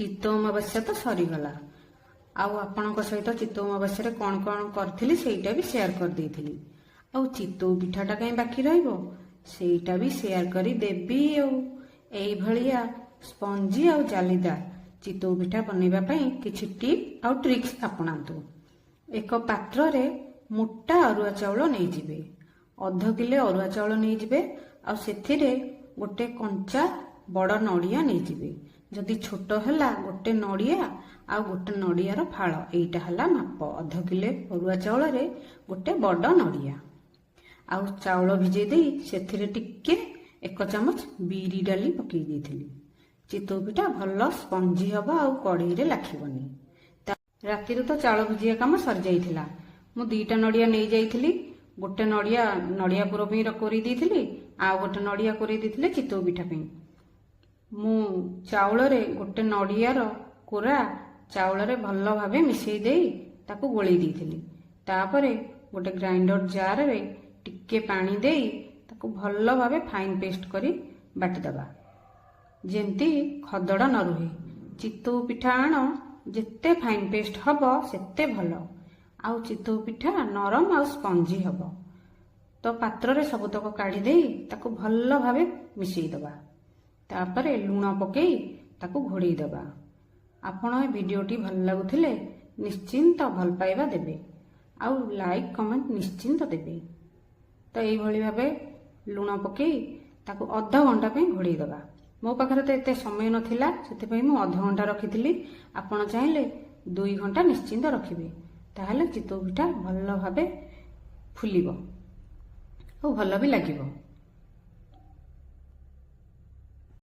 चित्तौ अमावास्या तो सरीगला आउ आपणक सहित चित्तौ अमावास्या कौन कौन करी सेटा भी शेयर कर देइथिली। आउ चित्तौ पिठाटा कहीं बाकी रहिबो सेटा भी शेयर करी देबी। एई भलिया स्पंजी आउ जालीदार चित्तौ पिठा बनैबा पई किछि टिप आउ ट्रिक्स अपनातु। एक पात्र रे मोटा अरुआ चाउल नहीं जिबे, अध किले अरुआ चाउल नहीं जिबे आउ सेथिरे गोटे कंचा बड़ नड़िया नहीं जिबे। जदि छोट हला गोटे नड़िया आउ गोटे नड़ियार फाळ एइटा हला माप। अध किले अरुआ चाउल रे गोटे बड़ नड़िया आउ चाउल भिजै देई सेथिरे टिके 1 चामच बिरी डाली पकई देइथिली। चित्तौ पिठा भल स्पंजी हबो आउ कढ़ई रे लाखिबनी। राति तो चाउल भिजिया काम सरी जाइथिला। मु 2टा नड़िया नहीं जाइथिली। गोटे नड़िया नड़िया पुर पई कोरी देइथिली आउ गोटे नड़िया कोरी देइथिले चित्तौ पिठा पई। मु चाउल रे गोटे नड़ियार कोरा चाउल रे भल भाबे मिसई देई ताकू गोळी देइथिली। तापरे गोटे ग्राइंडर जार रे टिके पानी देई ताकू भल भाबे फाइन पेस्ट करी बाटी दबा जेंती खदड़ न रुहे। चित्तौ पिठा आण जेते फाइन पेस्ट हबो सेते भल आउ चित्तौ पिठा नरम आउ स्पंजी हबो। तो पात्र रे सबतक काढ़ी देई ताकू भल भाबे मिसई दबा। तापरे लूण पकई ताकू घोड़ई दबा। आपण ए वीडियोटी भल लागुथिले निश्चिंत भल पाइबा देबे आउ लाइक कमेंट निश्चिंत देबे। तो एई भली भाबे लूण पकई ताकू अध घंटा पे घोड़ई दबा। मो पाखरे तो एते समय नथिला सेते मु अध घंटा रखिथिली। आपण चाहिले 2 घंटा निश्चिंत रखिबे ताहले चित्तौ पिठा भल भाबे फुलिबो और भल भी लागिबो।